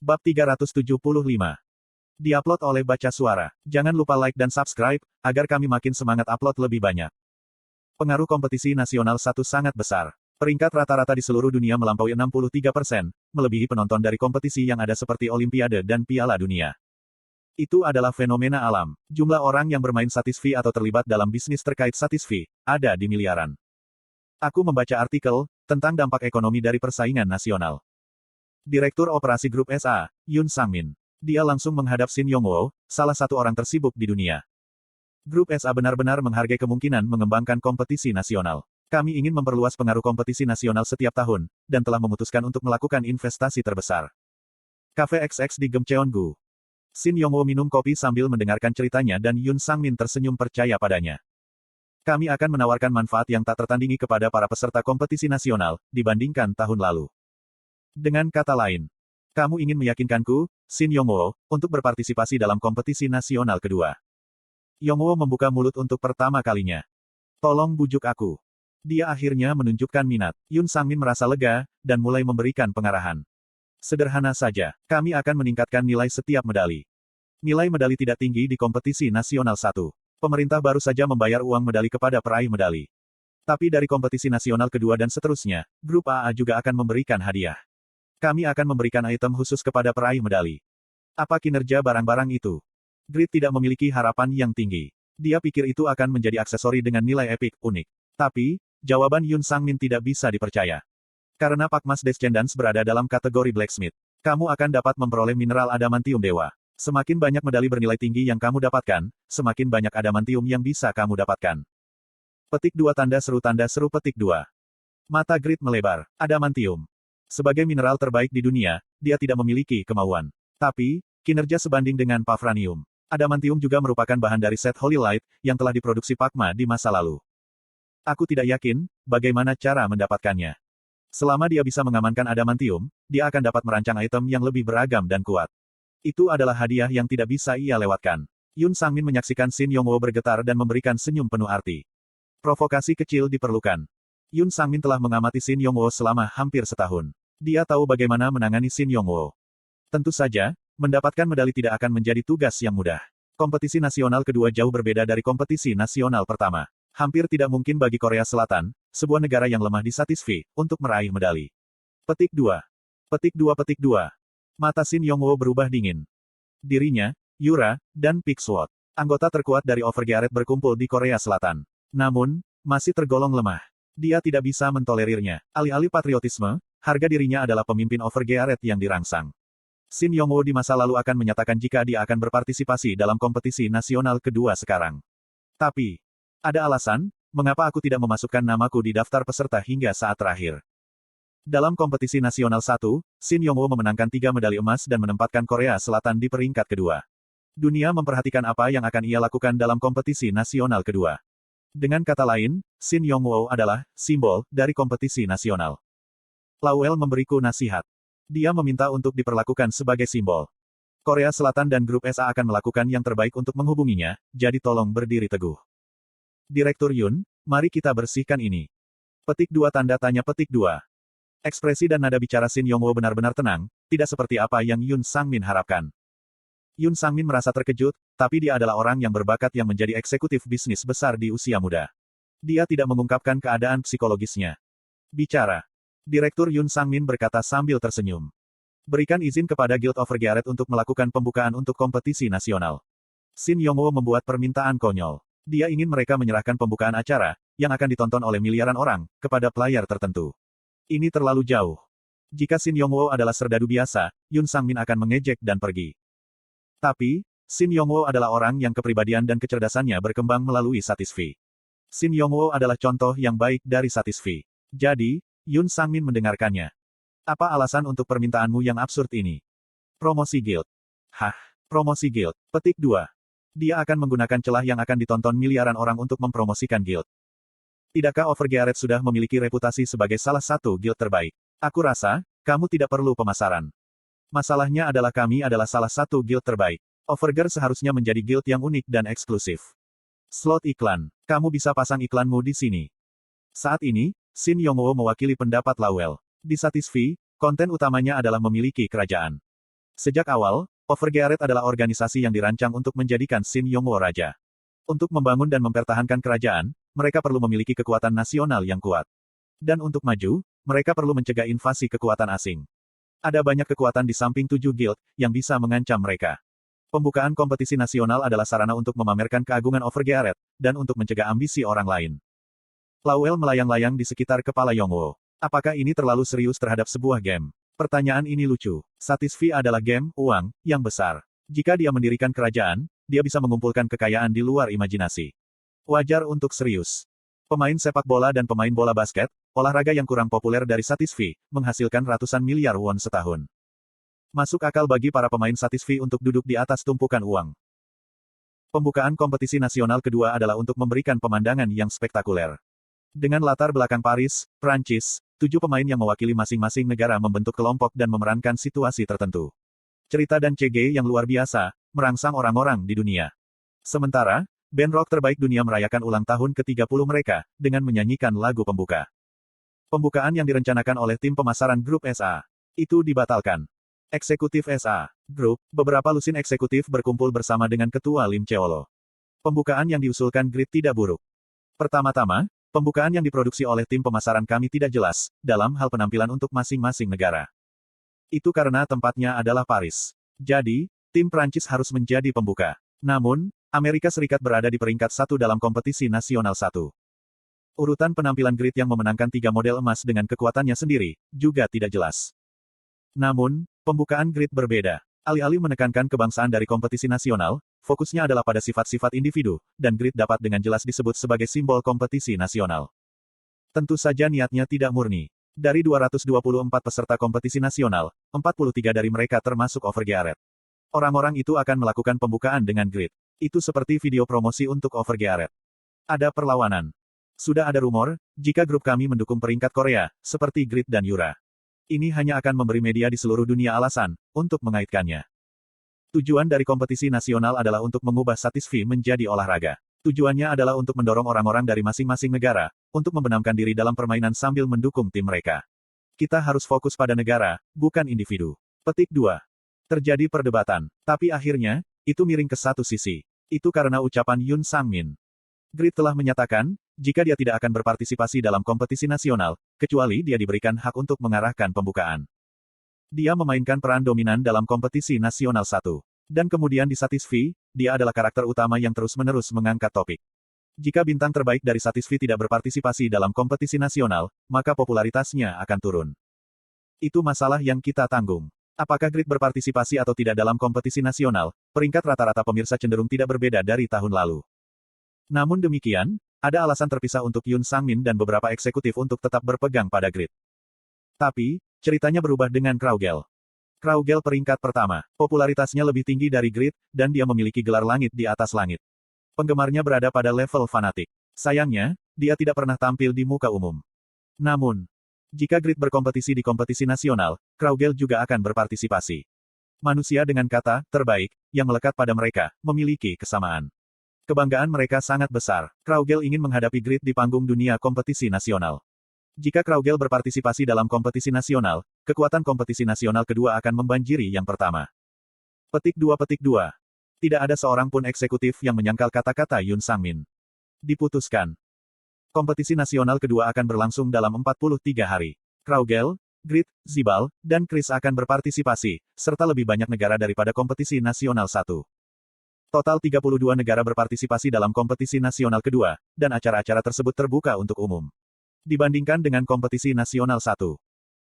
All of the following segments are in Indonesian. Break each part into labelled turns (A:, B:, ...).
A: Bab 375. Diupload oleh Baca Suara. Jangan lupa like dan subscribe, agar kami makin semangat upload lebih banyak. Pengaruh kompetisi nasional 1 sangat besar. Peringkat rata-rata di seluruh dunia melampaui 63%, melebihi penonton dari kompetisi yang ada seperti Olimpiade dan Piala Dunia. Itu adalah fenomena alam. Jumlah orang yang bermain Satisfy atau terlibat dalam bisnis terkait Satisfy, ada di miliaran. Aku membaca artikel tentang dampak ekonomi dari persaingan nasional. Direktur Operasi Grup SA, Yoon Sang-min. Dia langsung menghadap Shin Yong-woo, salah satu orang tersibuk di dunia. Grup SA benar-benar menghargai kemungkinan mengembangkan kompetisi nasional. Kami ingin memperluas pengaruh kompetisi nasional setiap tahun, dan telah memutuskan untuk melakukan investasi terbesar. Cafe XX di Geumcheon-gu. Shin Yong-woo minum kopi sambil mendengarkan ceritanya dan Yoon Sang-min tersenyum percaya padanya. Kami akan menawarkan manfaat yang tak tertandingi kepada para peserta kompetisi nasional, dibandingkan tahun lalu. Dengan kata lain, kamu ingin meyakinkanku, Shin Yong-woo, untuk berpartisipasi dalam kompetisi nasional kedua. Yong-woo membuka mulut untuk pertama kalinya. Tolong bujuk aku. Dia akhirnya menunjukkan minat. Yoon Sang-min merasa lega, dan mulai memberikan pengarahan. Sederhana saja, kami akan meningkatkan nilai setiap medali. Nilai medali tidak tinggi di kompetisi nasional 1. Pemerintah baru saja membayar uang medali kepada peraih medali. Tapi dari kompetisi nasional kedua dan seterusnya, Grup AA juga akan memberikan hadiah. Kami akan memberikan item khusus kepada peraih medali. Apa kinerja barang-barang itu? Grid tidak memiliki harapan yang tinggi. Dia pikir itu akan menjadi aksesori dengan nilai epik, unik. Tapi, jawaban Yoon Sang-min tidak bisa dipercaya. Karena Pakmas Descendants berada dalam kategori Blacksmith, kamu akan dapat memperoleh mineral adamantium dewa. Semakin banyak medali bernilai tinggi yang kamu dapatkan, semakin banyak adamantium yang bisa kamu dapatkan. Petik 2 tanda seru petik 2. Mata Grid melebar. Adamantium. Sebagai mineral terbaik di dunia, dia tidak memiliki kemauan. Tapi, kinerja sebanding dengan Pafranium. Adamantium juga merupakan bahan dari set Holy Light, yang telah diproduksi Pakma di masa lalu. Aku tidak yakin, bagaimana cara mendapatkannya. Selama dia bisa mengamankan adamantium, dia akan dapat merancang item yang lebih beragam dan kuat. Itu adalah hadiah yang tidak bisa ia lewatkan. Yoon Sang-min menyaksikan Shin Yong-woo bergetar dan memberikan senyum penuh arti. Provokasi kecil diperlukan. Yoon Sang-min telah mengamati Shin Yong-woo selama hampir setahun. Dia tahu bagaimana menangani Shin Yong-woo. Tentu saja, mendapatkan medali tidak akan menjadi tugas yang mudah. Kompetisi nasional kedua jauh berbeda dari kompetisi nasional pertama. Hampir tidak mungkin bagi Korea Selatan, sebuah negara yang lemah di Satisfy, untuk meraih medali. Petik 2. Petik 2. Mata Shin Yong-woo berubah dingin. Dirinya, Yura, dan Pixwood, anggota terkuat dari Overgearet berkumpul di Korea Selatan. Namun, masih tergolong lemah. Dia tidak bisa mentolerirnya. Alih-alih patriotisme, harga dirinya adalah pemimpin Overgearet yang dirangsang. Shin Yong-woo di masa lalu akan menyatakan jika dia akan berpartisipasi dalam kompetisi nasional kedua sekarang. Tapi, ada alasan, mengapa aku tidak memasukkan namaku di daftar peserta hingga saat terakhir. Dalam kompetisi nasional 1, Shin Yong-woo memenangkan 3 medali emas dan menempatkan Korea Selatan di peringkat kedua. Dunia memperhatikan apa yang akan ia lakukan dalam kompetisi nasional kedua. Dengan kata lain, Shin Yong-woo adalah simbol dari kompetisi nasional. Lawel memberiku nasihat. Dia meminta untuk diperlakukan sebagai simbol. Korea Selatan dan Grup SA akan melakukan yang terbaik untuk menghubunginya, jadi tolong berdiri teguh. Direktur Yoon, mari kita bersihkan ini. Petik 2 tanda tanya petik 2. Ekspresi dan nada bicara Shin Yong-woo benar-benar tenang, tidak seperti apa yang Yoon Sang-min harapkan. Yoon Sang-min merasa terkejut, tapi dia adalah orang yang berbakat yang menjadi eksekutif bisnis besar di usia muda. Dia tidak mengungkapkan keadaan psikologisnya. Bicara. Direktur Yoon Sang-min berkata sambil tersenyum. Berikan izin kepada Guild Overgearet untuk melakukan pembukaan untuk kompetisi nasional. Shin Yong-woo membuat permintaan konyol. Dia ingin mereka menyerahkan pembukaan acara, yang akan ditonton oleh miliaran orang, kepada player tertentu. Ini terlalu jauh. Jika Shin Yong-woo adalah serdadu biasa, Yoon Sang-min akan mengejek dan pergi. Tapi, Shin Yong-woo adalah orang yang kepribadian dan kecerdasannya berkembang melalui Satisfy. Shin Yong-woo adalah contoh yang baik dari Satisfy. Jadi, Yoon Sang-min mendengarkannya. Apa alasan untuk permintaanmu yang absurd ini? Promosi guild. Hah, promosi guild. Petik 2. Dia akan menggunakan celah yang akan ditonton miliaran orang untuk mempromosikan guild. Tidakkah Overgearet sudah memiliki reputasi sebagai salah satu guild terbaik? Aku rasa, kamu tidak perlu pemasaran. Masalahnya adalah kami adalah salah satu guild terbaik. Overgear seharusnya menjadi guild yang unik dan eksklusif. Slot iklan. Kamu bisa pasang iklanmu di sini. Saat ini, Shin Yong-woo mewakili pendapat Lawel. Di Satisfy, konten utamanya adalah memiliki kerajaan. Sejak awal, Overgearet adalah organisasi yang dirancang untuk menjadikan Shin Yongwo raja. Untuk membangun dan mempertahankan kerajaan, mereka perlu memiliki kekuatan nasional yang kuat. Dan untuk maju, mereka perlu mencegah invasi kekuatan asing. Ada banyak kekuatan di samping 7 guild, yang bisa mengancam mereka. Pembukaan kompetisi nasional adalah sarana untuk memamerkan keagungan Overgearet, dan untuk mencegah ambisi orang lain. Lowell melayang-layang di sekitar kepala Yongwo. Apakah ini terlalu serius terhadap sebuah game? Pertanyaan ini lucu. Satisfy adalah game, uang, yang besar. Jika dia mendirikan kerajaan, dia bisa mengumpulkan kekayaan di luar imajinasi. Wajar untuk serius. Pemain sepak bola dan pemain bola basket, olahraga yang kurang populer dari Satisfy, menghasilkan ratusan miliar won setahun. Masuk akal bagi para pemain Satisfy untuk duduk di atas tumpukan uang. Pembukaan kompetisi nasional kedua adalah untuk memberikan pemandangan yang spektakuler. Dengan latar belakang Paris, Prancis, 7 pemain yang mewakili masing-masing negara membentuk kelompok dan memerankan situasi tertentu. Cerita dan CG yang luar biasa, merangsang orang-orang di dunia. Sementara, band rock terbaik dunia merayakan ulang tahun ke-30 mereka, dengan menyanyikan lagu pembuka. Pembukaan yang direncanakan oleh tim pemasaran grup SA. Itu dibatalkan. Eksekutif SA. Grup, beberapa lusin eksekutif berkumpul bersama dengan Ketua Lim Cheolo. Pembukaan yang diusulkan Grid tidak buruk. Pertama-tama, pembukaan yang diproduksi oleh tim pemasaran kami tidak jelas, dalam hal penampilan untuk masing-masing negara. Itu karena tempatnya adalah Paris. Jadi, tim Prancis harus menjadi pembuka. Namun, Amerika Serikat berada di peringkat 1 dalam kompetisi nasional 1. Urutan penampilan Grid yang memenangkan 3 model emas dengan kekuatannya sendiri, juga tidak jelas. Namun, pembukaan Grid berbeda. Alih-alih menekankan kebangsaan dari kompetisi nasional, fokusnya adalah pada sifat-sifat individu, dan Grid dapat dengan jelas disebut sebagai simbol kompetisi nasional. Tentu saja niatnya tidak murni. Dari 224 peserta kompetisi nasional, 43 dari mereka termasuk Overgearet. Orang-orang itu akan melakukan pembukaan dengan Grid. Itu seperti video promosi untuk Overgearet. Ada perlawanan. Sudah ada rumor, jika grup kami mendukung peringkat Korea, seperti Grid dan Yura. Ini hanya akan memberi media di seluruh dunia alasan, untuk mengaitkannya. Tujuan dari kompetisi nasional adalah untuk mengubah Satisfy menjadi olahraga. Tujuannya adalah untuk mendorong orang-orang dari masing-masing negara, untuk membenamkan diri dalam permainan sambil mendukung tim mereka. Kita harus fokus pada negara, bukan individu. Petik 2. Terjadi perdebatan. Tapi akhirnya, itu miring ke satu sisi. Itu karena ucapan Yoon Sang-min. Grid telah menyatakan, jika dia tidak akan berpartisipasi dalam kompetisi nasional, kecuali dia diberikan hak untuk mengarahkan pembukaan. Dia memainkan peran dominan dalam kompetisi nasional 1. Dan kemudian di Satisfy, dia adalah karakter utama yang terus-menerus mengangkat topik. Jika bintang terbaik dari Satisfy tidak berpartisipasi dalam kompetisi nasional, maka popularitasnya akan turun. Itu masalah yang kita tanggung. Apakah Grid berpartisipasi atau tidak dalam kompetisi nasional, peringkat rata-rata pemirsa cenderung tidak berbeda dari tahun lalu. Namun demikian, ada alasan terpisah untuk Yoon Sang-min dan beberapa eksekutif untuk tetap berpegang pada Grid. Tapi, ceritanya berubah dengan Kraugel. Kraugel peringkat pertama, popularitasnya lebih tinggi dari Grid, dan dia memiliki gelar langit di atas langit. Penggemarnya berada pada level fanatik. Sayangnya, dia tidak pernah tampil di muka umum. Namun, jika Grid berkompetisi di kompetisi nasional, Kraugel juga akan berpartisipasi. Manusia dengan kata terbaik yang melekat pada mereka memiliki kesamaan. Kebanggaan mereka sangat besar. Kraugel ingin menghadapi Grid di panggung dunia kompetisi nasional. Jika Kraugel berpartisipasi dalam kompetisi nasional, kekuatan kompetisi nasional kedua akan membanjiri yang pertama. Petik 2. Tidak ada seorang pun eksekutif yang menyangkal kata-kata Yoon Sang-min. Diputuskan. Kompetisi nasional kedua akan berlangsung dalam 43 hari. Kraugel, Grid, Zibal, dan Chris akan berpartisipasi, serta lebih banyak negara daripada kompetisi nasional 1. Total 32 negara berpartisipasi dalam kompetisi nasional kedua, dan acara-acara tersebut terbuka untuk umum. Dibandingkan dengan kompetisi nasional 1.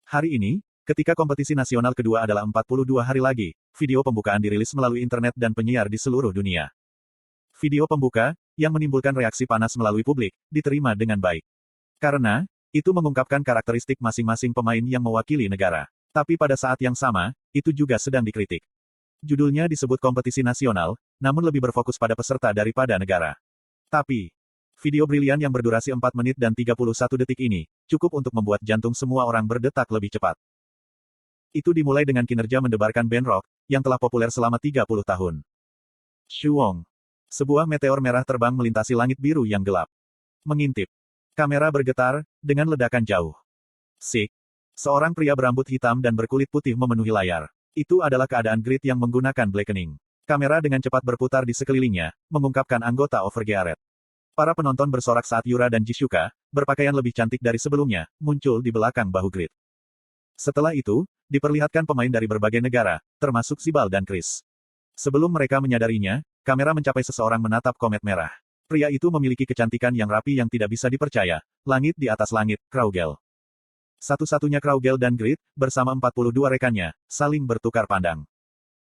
A: Hari ini, ketika kompetisi nasional kedua adalah 42 hari lagi, video pembukaan dirilis melalui internet dan penyiar di seluruh dunia. Video pembuka, yang menimbulkan reaksi panas melalui publik, diterima dengan baik. Karena, itu mengungkapkan karakteristik masing-masing pemain yang mewakili negara. Tapi pada saat yang sama, itu juga sedang dikritik. Judulnya disebut kompetisi nasional, namun lebih berfokus pada peserta daripada negara. Tapi, video brilian yang berdurasi 4 menit dan 31 detik ini, cukup untuk membuat jantung semua orang berdetak lebih cepat. Itu dimulai dengan kinerja mendebarkan band rock, yang telah populer selama 30 tahun. Shuong. Sebuah meteor merah terbang melintasi langit biru yang gelap. Mengintip. Kamera bergetar, dengan ledakan jauh. Sik. Seorang pria berambut hitam dan berkulit putih memenuhi layar. Itu adalah keadaan Grid yang menggunakan Blackening. Kamera dengan cepat berputar di sekelilingnya, mengungkapkan anggota Overgeared. Para penonton bersorak saat Yura dan Jishuka, berpakaian lebih cantik dari sebelumnya, muncul di belakang bahu Grid. Setelah itu, diperlihatkan pemain dari berbagai negara, termasuk Sibal dan Chris. Sebelum mereka menyadarinya, kamera mencapai seseorang menatap komet merah. Pria itu memiliki kecantikan yang rapi yang tidak bisa dipercaya, langit di atas langit, Kraugel. Satu-satunya Kraugel dan Grid, bersama 42 rekannya, saling bertukar pandang.